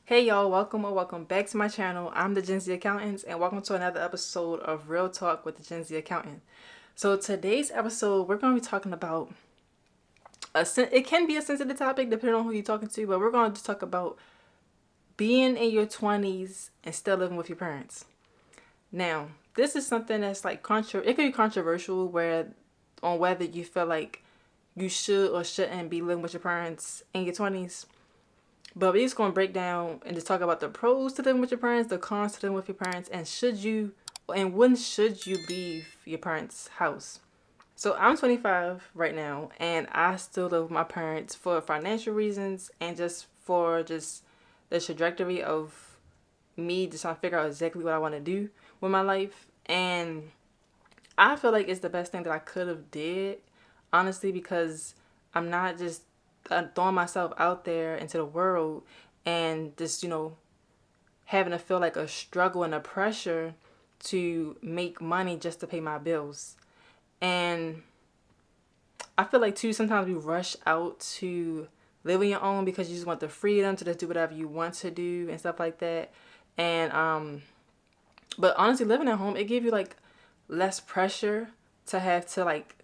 Hey y'all, welcome or welcome back to my channel. I'm the Gen Z Accountants and welcome to another episode of Real Talk with the Gen Z Accountant. So today's episode, we're going to be talking about it can be a sensitive topic depending on who you're talking to, but we're going to talk about being in your 20s and still living with your parents. Now, this is something that's like it can be controversial on whether you feel like you should or shouldn't be living with your parents in your 20s. But we're just going to break down and just talk about the pros to living with your parents, the cons to living with your parents, and when should you leave your parents' house. So I'm 25 right now, and I still live with my parents for financial reasons and just for just the trajectory of me just trying to figure out exactly what I want to do with my life. And I feel like it's the best thing that I could have did, honestly, because I'm not just throwing myself out there into the world and just, having to feel like a struggle and a pressure to make money just to pay my bills. And I feel like too sometimes we rush out to live on your own because you just want the freedom to just do whatever you want to do and stuff like that. And but honestly, living at home, it gives you like less pressure to have to like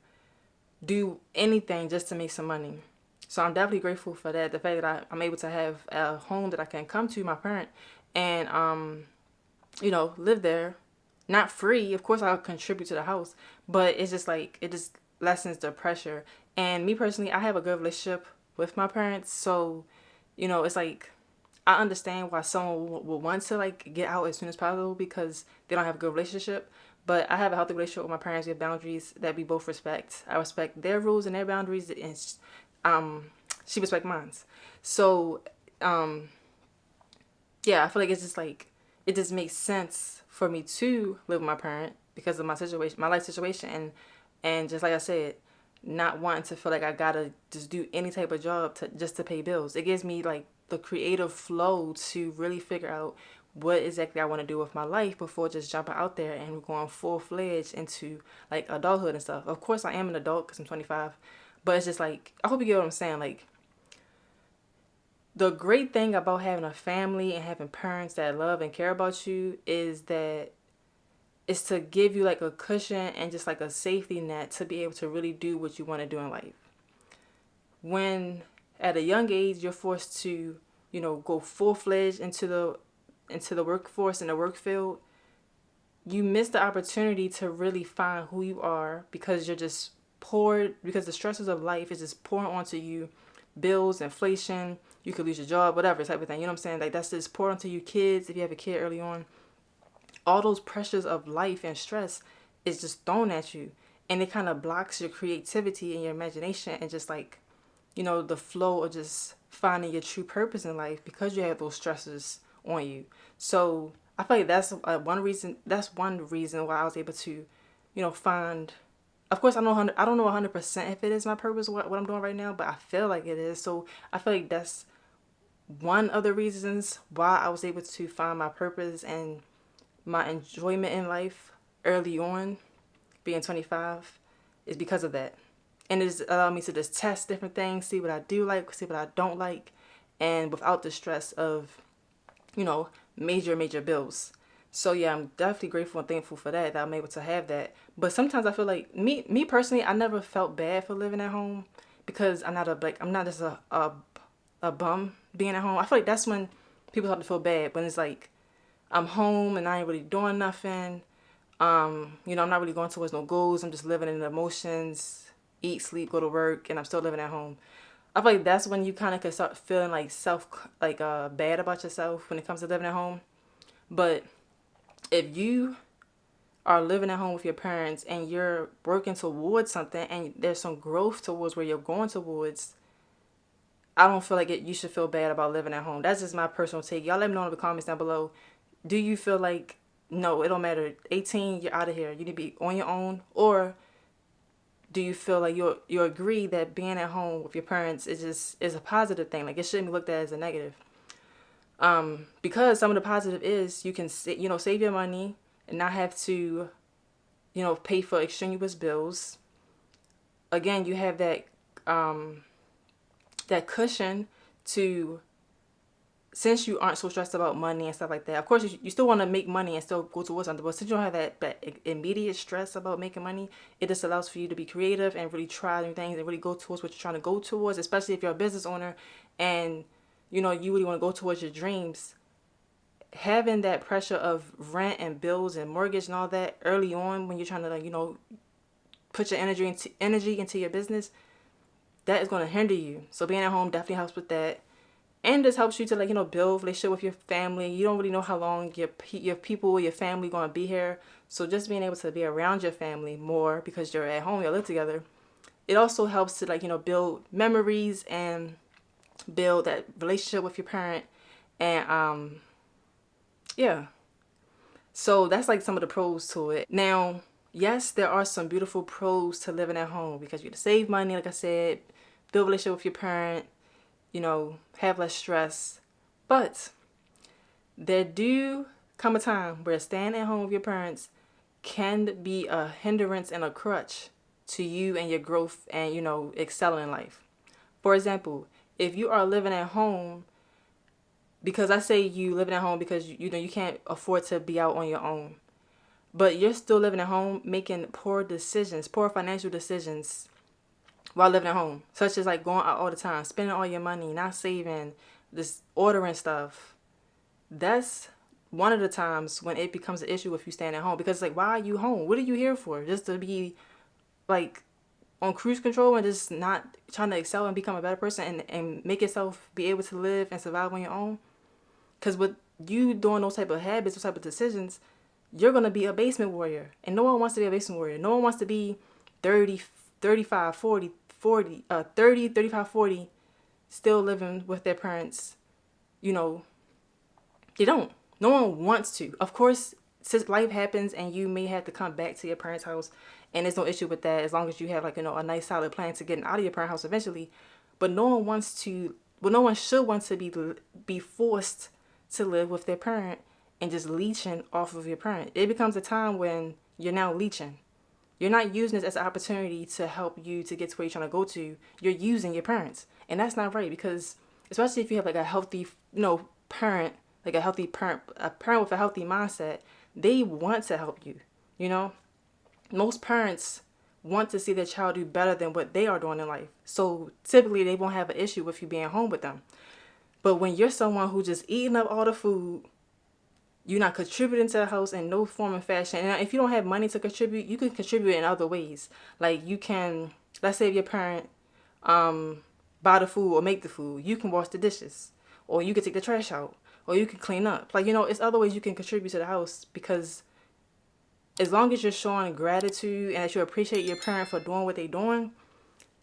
do anything just to make some money. So I'm definitely grateful for that. The fact that I'm able to have a home that I can come to, my parent, and live there. Not free, of course. I'll contribute to the house, but it's just like it just lessens the pressure. And me personally, I have a good relationship with my parents, so it's like I understand why someone would want to like get out as soon as possible because they don't have a good relationship. But I have a healthy relationship with my parents. We have boundaries that we both respect. I respect their rules and their boundaries, and she respects mine. So, um, yeah, I feel like it's just like it just makes sense for me to live with my parent because of my situation, my life situation, and just like I said, not wanting to feel like I gotta just do any type of job to pay bills. It gives me like the creative flow to really figure out what exactly I want to do with my life before just jumping out there and going full fledged into like adulthood and stuff. Of course, I am an adult because I'm 25, but it's just like I hope you get what I'm saying. Like the great thing about having a family and having parents that love and care about you is that it's to give you like a cushion and just like a safety net to be able to really do what you want to do in life. When at a young age you're forced to, go full fledged into the workforce and the work field, you miss the opportunity to really find who you are because you're just poured because the stresses of life is just pouring onto you, bills, inflation, you could lose your job, whatever type of thing. You know what I'm saying? Like that's just poured onto you kids if you have a kid early on. All those pressures of life and stress is just thrown at you. And it kind of blocks your creativity and your imagination and just like, the flow of just finding your true purpose in life because you have those stresses on you. So I feel like that's one reason. That's one reason why I was able to, find. Of course, I don't know 100% if it is my purpose what I'm doing right now, but I feel like it is. So I feel like that's one of the reasons why I was able to find my purpose and my enjoyment in life early on, being 25, is because of that. And it's allowed me to just test different things, see what I do like, see what I don't like, and without the stress of, major bills. So yeah, I'm definitely grateful and thankful for that I'm able to have that. But sometimes I feel like me personally, I never felt bad for living at home because I'm not just a bum being at home. I feel like that's when people start to feel bad when it's like I'm home and I ain't really doing nothing. I'm not really going towards no goals. I'm just living in the emotions, eat, sleep, go to work, and I'm still living at home. I feel like that's when you kind of can start feeling like bad about yourself when it comes to living at home. But if you are living at home with your parents and you're working towards something and there's some growth towards where you're going towards, I don't feel like you should feel bad about living at home. That's just my personal take. Y'all let me know in the comments down below. Do you feel like, no, it don't matter, 18, you're out of here, you need to be on your own? Or do you feel like you agree that being at home with your parents is a positive thing? Like it shouldn't be looked at as a negative. Because some of the positive is you can save your money and not have to pay for extraneous bills. Again, you have that cushion to since you aren't so stressed about money and stuff like that, of course you still want to make money and still go towards something, but since you don't have that immediate stress about making money, it just allows for you to be creative and really try new things and really go towards what you're trying to go towards, especially if you're a business owner and you really want to go towards your dreams. Having that pressure of rent and bills and mortgage and all that early on when you're trying to put your energy into your business, that is going to hinder you. So being at home definitely helps with that. And this helps you to build relationship with your family. You don't really know how long your people, your family going to be here. So just being able to be around your family more because you're at home, you live together. It also helps to build memories and build that relationship with your parent. And yeah. So that's like some of the pros to it. Now, yes, there are some beautiful pros to living at home because you get to save money, like I said, build a relationship with your parent, have less stress. But there do come a time where staying at home with your parents can be a hindrance and a crutch to you and your growth and, excelling in life. For example, if you are living at home, because I say you living at home because, you can't afford to be out on your own. But you're still living at home making poor financial decisions while living at home, such as like going out all the time, spending all your money, not saving, just ordering stuff. That's one of the times when it becomes an issue if you staying at home, because it's like, why are you home? What are you here for? Just to be like on cruise control and just not trying to excel and become a better person and make yourself be able to live and survive on your own? Because with you doing those type of habits, those type of decisions, you're going to be a basement warrior. And no one wants to be a basement warrior. No one wants to be 30, 35, 40, 30, 35, 40, still living with their parents. They don't. No one wants to. Of course, since life happens and you may have to come back to your parents' house, and there's no issue with that as long as you have a nice solid plan to getting out of your parents' house eventually. But no one should want to be forced to live with their parent and just leeching off of your parent. It becomes a time when you're now leeching. You're not using this as an opportunity to help you to get to where you're trying to go to. You're using your parents. And that's not right, because especially if you have a healthy, parent, a parent with a healthy mindset, they want to help you, Most parents want to see their child do better than what they are doing in life. So typically they won't have an issue with you being home with them. But when you're someone who just eating up all the food, you're not contributing to the house in no form and fashion. And if you don't have money to contribute, you can contribute in other ways. Like you can, let's say if your parent buy the food or make the food, you can wash the dishes, or you can take the trash out, or you can clean up. It's other ways you can contribute to the house, because as long as you're showing gratitude and that you appreciate your parent for doing what they're doing,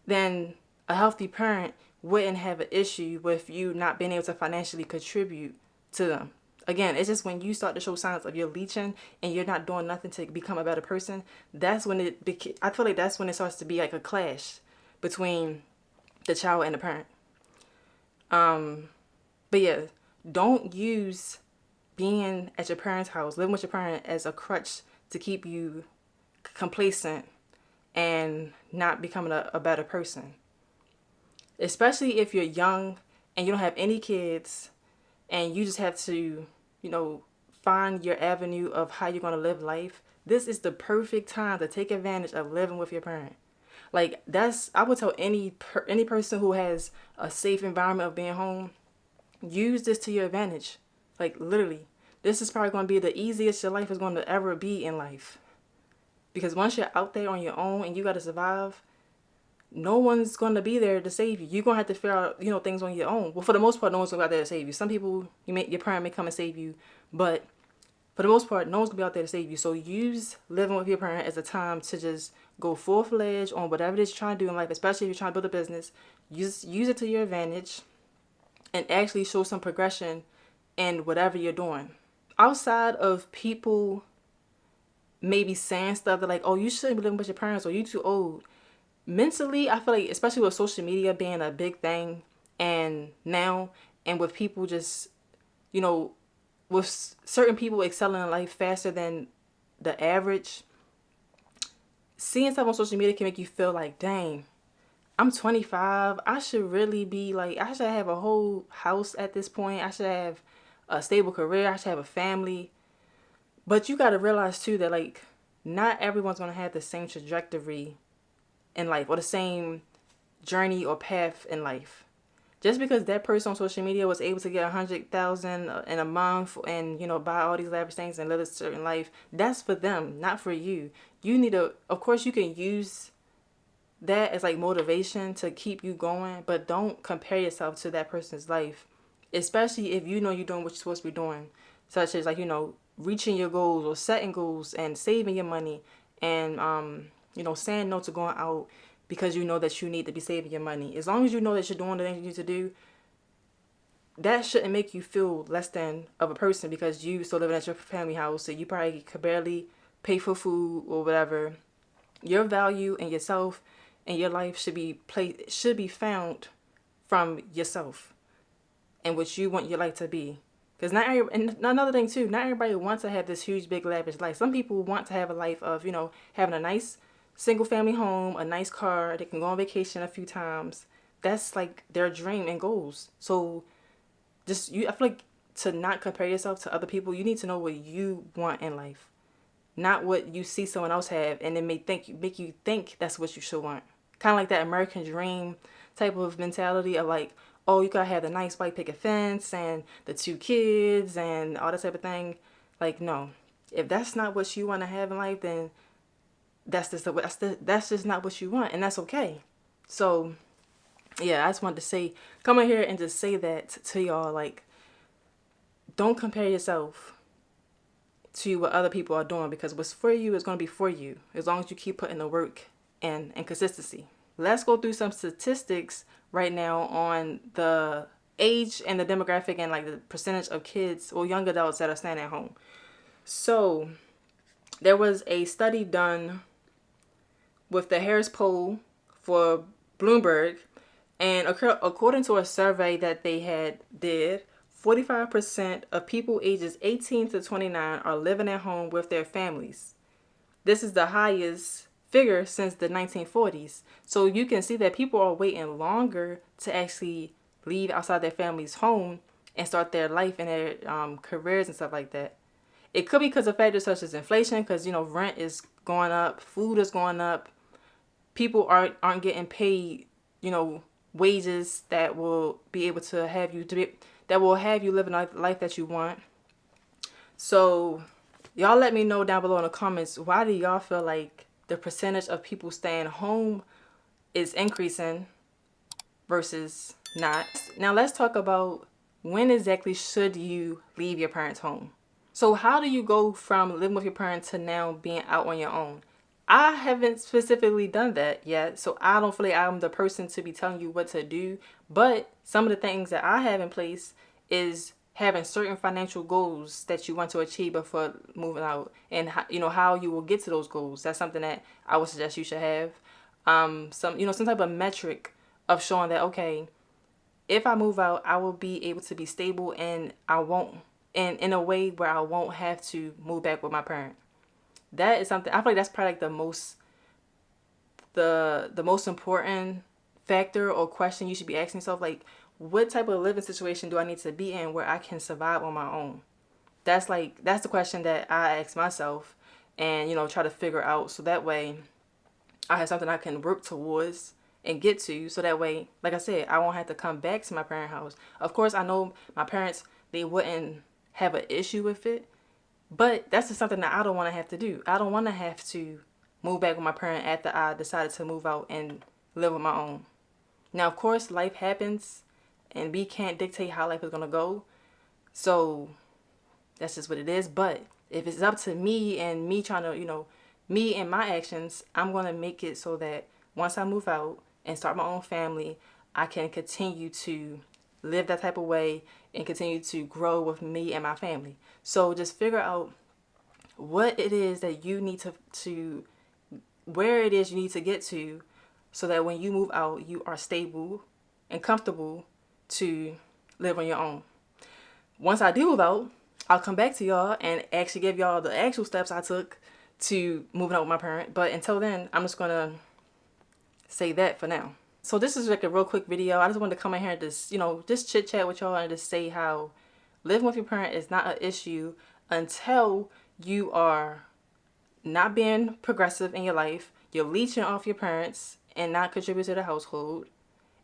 then a healthy parent wouldn't have an issue with you not being able to financially contribute to them. Again, it's just when you start to show signs of you're leeching and you're not doing nothing to become a better person, that's when I feel like that's when it starts to be like a clash between the child and the parent. But yeah, don't use being at your parents' house, living with your parent, as a crutch to keep you complacent and not becoming a better person. Especially if you're young and you don't have any kids and you just have to, find your avenue of how you're going to live life. This is the perfect time to take advantage of living with your parent. I would tell any person who has a safe environment of being home, use this to your advantage. Literally, this is probably going to be the easiest your life is going to ever be in life. Because once you're out there on your own and you got to survive, no one's going to be there to save you. You're going to have to figure out, things on your own. Well, for the most part, no one's going to be out there to save you. Some people, your parent may come and save you, but for the most part, no one's going to be out there to save you. So use living with your parent as a time to just go full-fledged on whatever it is you're trying to do in life, especially if you're trying to build a business. Use it to your advantage and actually show some progression in whatever you're doing. Outside of people maybe saying stuff that like, oh, you shouldn't be living with your parents, or you too old. Mentally, I feel like, especially with social media being a big thing and with people just, with certain people excelling in life faster than the average, seeing stuff on social media can make you feel like, dang, I'm 25. I should really be like, I should have a whole house at this point. I should have a stable career. I should have a family. But you got to realize too that like not everyone's going to have the same trajectory in life or the same journey or path in life. Just because that person on social media was able to get 100,000 in a month and buy all these lavish things and live a certain life, that's for them, not for you. You need to, of course, you can use that as like motivation to keep you going, but don't compare yourself to that person's life, especially if you know you're doing what you're supposed to be doing, such as like reaching your goals or setting goals and saving your money and saying no to going out because you know that you need to be saving your money. As long as you know that you're doing the things you need to do, that shouldn't make you feel less than of a person because you still living at your family house, so you probably could barely pay for food or whatever. Your value and yourself and your life should be found from yourself and what you want your life to be. Because and another thing too, not everybody wants to have this huge, big, lavish life. Some people want to have a life of, having a nice single family home, a nice car, they can go on vacation a few times. That's like their dream and goals. So I feel like to not compare yourself to other people, you need to know what you want in life. Not what you see someone else have and it make you think that's what you should want. Kind of like that American dream type of mentality of like, oh, you gotta have the nice white picket fence and the 2 kids and all that type of thing. Like, no. If that's not what you want to have in life, then that's just not what you want, and that's okay. So, yeah, I just wanted to come in here and just say that to y'all. Like, don't compare yourself to what other people are doing because what's for you is going to be for you as long as you keep putting the work and consistency. Let's go through some statistics right now on the age and the demographic and like the percentage of kids or young adults that are staying at home. So there was a study done with the Harris poll for Bloomberg, and according to a survey that they did, 45% of people ages 18 to 29 are living at home with their families. This is the highest figure since the 1940s. So you can see that people are waiting longer to actually leave outside their family's home and start their life and their careers and stuff like that. It could be because of factors such as inflation, because rent is going up, food is going up, people aren't getting paid wages that will be able to have you that will have you live a life that you want. So y'all let me know down below in the comments, why do y'all feel like the percentage of people staying home is increasing versus not? Now let's talk about when exactly should you leave your parents' home. So how do you go from living with your parents to now being out on your own? I haven't specifically done that yet, so I don't feel like I'm the person to be telling you what to do. But some of the things that I have in place is having certain financial goals that you want to achieve before moving out, and how you will get to those goals. That's something that I would suggest you should have. Some type of metric of showing that, okay, if I move out, I will be able to be stable and I won't, and in a way where I won't have to move back with my parent. That is something I feel like that's probably like the most important factor or question you should be asking yourself. Like, what type of living situation do I need to be in where I can survive on my own? That's the question that I ask myself and try to figure out, so that way I have something I can work towards and get to, so that way, like I said, I won't have to come back to my parent house. Of course, I know my parents, they wouldn't have an issue with it, but that's just something that I don't want to have to do. I don't want to have to move back with my parent after I decided to move out and live on my own. Now, of course, life happens and we can't dictate how life is going to go. So that's just what it is. But if it's up to me and me trying to, me and my actions, I'm going to make it so that once I move out and start my own family, I can continue to live that type of way and continue to grow with me and my family. So just figure out what it is that you need to where it is you need to get to, so that when you move out, you are stable and comfortable to live on your own. Once I do move out, I'll come back to y'all and actually give y'all the actual steps I took to moving out with my parent. But until then, I'm just going to say that for now. So this is like a real quick video. I just wanted to come in here and just, just chit chat with y'all and just say how living with your parent is not an issue until you are not being progressive in your life, you're leeching off your parents and not contribute to the household,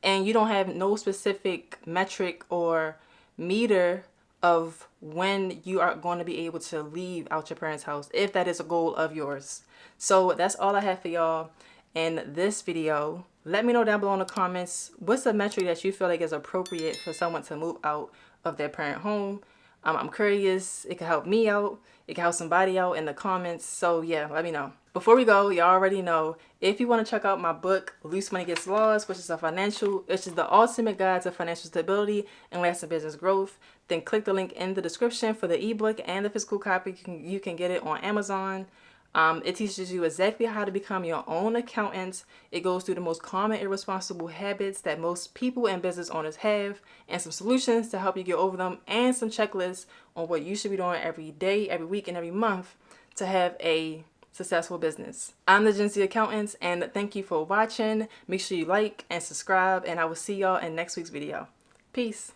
and you don't have no specific metric or meter of when you are going to be able to leave out your parents' house, if that is a goal of yours. So that's all I have for y'all in this video. Let me know down below in the comments, what's a metric that you feel like is appropriate for someone to move out of their parent home. I'm curious. It can help me out. It can help somebody out in the comments. So yeah, let me know. Before we go, you already know, if you want to check out my book, Loose Money Gets Lost, which is the ultimate guide to financial stability and lasting business growth, then click the link in the description for the ebook and the physical copy. You can get it on Amazon. It teaches you exactly how to become your own accountant. It goes through the most common irresponsible habits that most people and business owners have, and some solutions to help you get over them, and some checklists on what you should be doing every day, every week, and every month to have a successful business. I'm the Gen Z Accountant, and thank you for watching. Make sure you like and subscribe, and I will see y'all in next week's video. Peace.